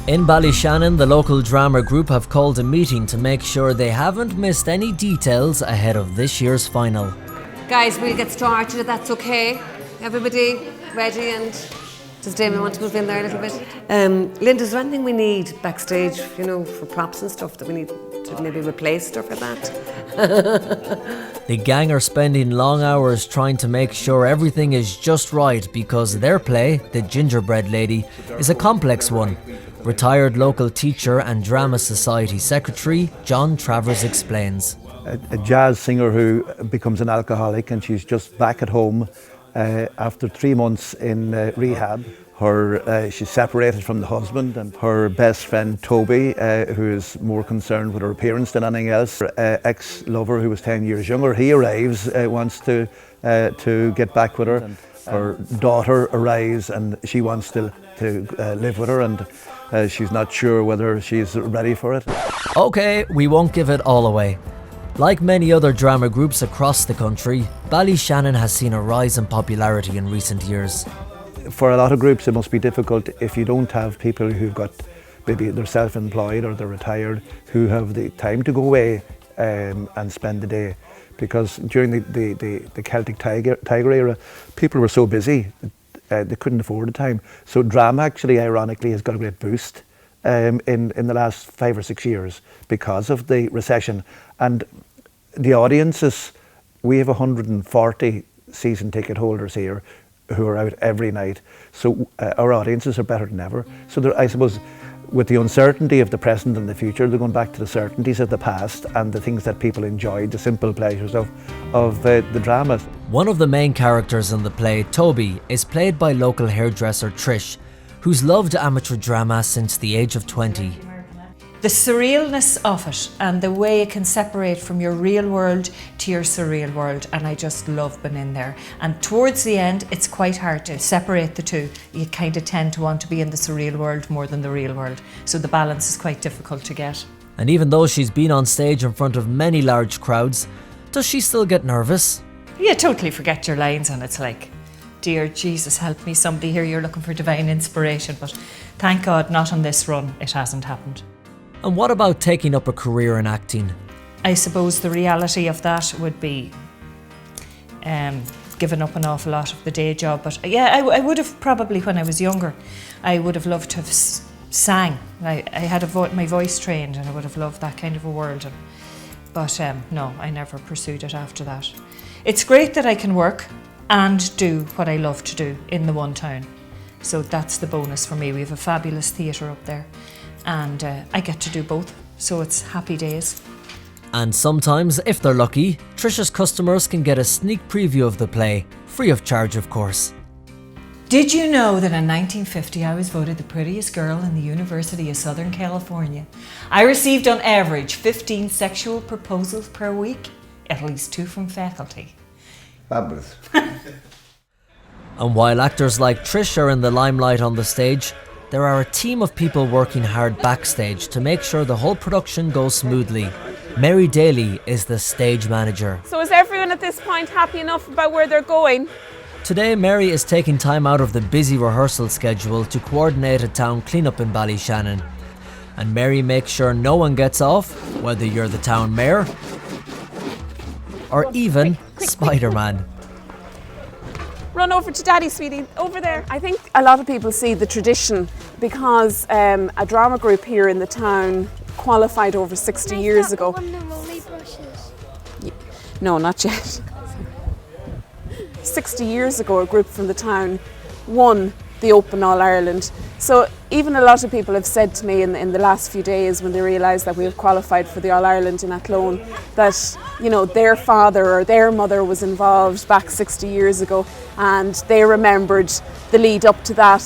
In Ballyshannon, the local drama group have called a meeting to make sure they haven't missed any details ahead of this year's final. Guys, we'll get started if that's okay. Everybody ready? And does Damien want to move in there a little bit? Linda, is there anything we need backstage, for props and stuff that we need to maybe replace stuff like that? The gang are spending long hours trying to make sure everything is just right because their play, The Gingerbread Lady, is a complex one. Retired local teacher and Drama Society secretary John Travers explains. A jazz singer who becomes an alcoholic, and she's just back at home after 3 months in rehab. She's separated from the husband, and her best friend Toby, who is more concerned with her appearance than anything else. Her ex-lover, who was 10 years younger, he arrives, wants to get back with her. Her daughter arrives and she wants to live with her, and she's not sure whether she's ready for it. Okay, we won't give it all away. Like many other drama groups across the country, Ballyshannon has seen a rise in popularity in recent years. For a lot of groups it must be difficult if you don't have people who've got, maybe they're self-employed or they're retired, who have the time to go away and spend the day. Because during the Celtic Tiger era, people were so busy, they couldn't afford the time. So drama actually, ironically, has got a great boost in the last 5 or 6 years because of the recession. And the audiences, we have 140 season ticket holders here who are out every night. So our audiences are better than ever. So I suppose with the uncertainty of the present and the future, they're going back to the certainties of the past and the things that people enjoyed, the simple pleasures of the dramas. One of the main characters in the play, Toby, is played by local hairdresser Trish, who's loved amateur drama since the age of 20. The surrealness of it and the way it can separate from your real world to your surreal world, and I just love being in there. And towards the end, it's quite hard to separate the two. You kind of tend to want to be in the surreal world more than the real world, so the balance is quite difficult to get. And even though she's been on stage in front of many large crowds, does she still get nervous? You totally forget your lines and it's like, dear Jesus, help me, somebody here, you're looking for divine inspiration. But thank God, not on this run, it hasn't happened. And what about taking up a career in acting? I suppose the reality of that would be giving up an awful lot of the day job. But yeah, I would have probably, when I was younger, I would have loved to have sang. I had my voice trained, and I would have loved that kind of a world. But no, I never pursued it after that. It's great that I can work and do what I love to do in the one town. So that's the bonus for me. We have a fabulous theatre up there, and I get to do both, so it's happy days. And sometimes, if they're lucky, Trisha's customers can get a sneak preview of the play, free of charge of course. Did you know that in 1950 I was voted the prettiest girl in the University of Southern California? I received on average 15 sexual proposals per week, at least 2 from faculty. Fabulous. And while actors like Trish are in the limelight on the stage, there are a team of people working hard backstage to make sure the whole production goes smoothly. Mary Daly is the stage manager. So is everyone at this point happy enough about where they're going? Today, Mary is taking time out of the busy rehearsal schedule to coordinate a town cleanup in Ballyshannon. And Mary makes sure no one gets off, whether you're the town mayor or even Spider-Man. Run over to Daddy, sweetie, over there. I think a lot of people see the tradition because a drama group here in the town qualified over 60 years ago. No, not yet. 60 years ago, a group from the town won the Open All-Ireland. So even a lot of people have said to me in the last few days, when they realised that we have qualified for the All-Ireland in Athlone, that their father or their mother was involved back 60 years ago, and they remembered the lead up to that.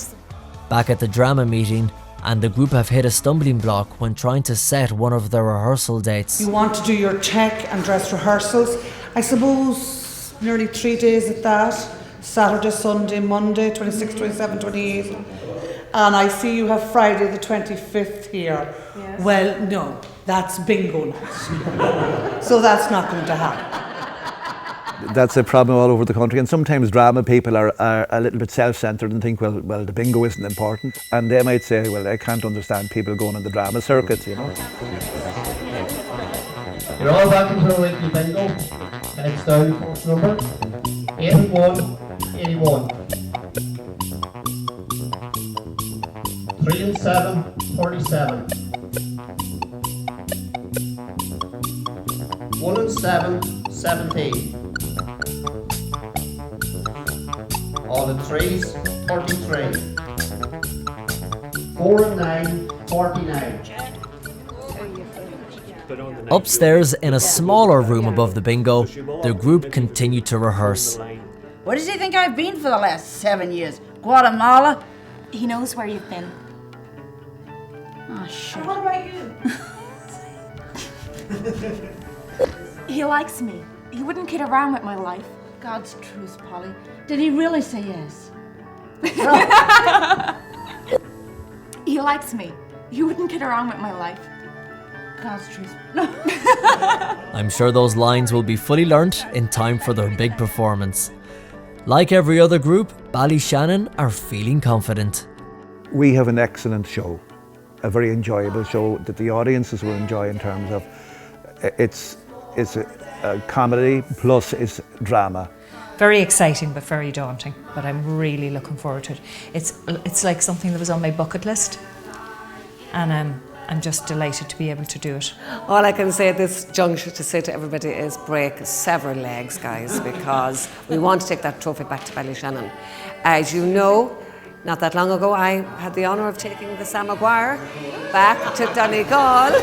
Back at the drama meeting, and the group have hit a stumbling block when trying to set one of their rehearsal dates. You want to do your tech and dress rehearsals, I suppose nearly 3 days at that. Saturday, Sunday, Monday, 26, 27, 28. And I see you have Friday the 25th here. Yes. Well, no, that's bingo night. So that's not going to happen. That's a problem all over the country, and sometimes drama people are a little bit self-centred and think, well, the bingo isn't important, and they might say, well, I can't understand people going on the drama circuit, you know. You're all welcome to the weekly bingo. It's down course number 8181. 3 and 7, 47. 1 and 7, 17. All the 3s, 33. 4 and 9, 49. Upstairs, in a smaller room above the bingo, the group continued to rehearse. Where does he think I've been for the last 7 years? Guatemala? He knows where you've been. Oh, shit. What about you? He likes me. He wouldn't kid around with my life. God's truth, Polly. Did he really say yes? He likes me. He wouldn't kid around with my life. God's truth. I'm sure those lines will be fully learnt in time for their big performance. Like every other group, Ballyshannon are feeling confident. We have an excellent show, a very enjoyable show that the audiences will enjoy in terms of it's a comedy plus it's drama. Very exciting but very daunting, but I'm really looking forward to it. It's like something that was on my bucket list, and I'm just delighted to be able to do it. All I can say at this juncture to say to everybody is break several legs, guys, because we want to take that trophy back to Ballyshannon. As you know, not that long ago, I had the honour of taking the Sam Maguire back to Donegal.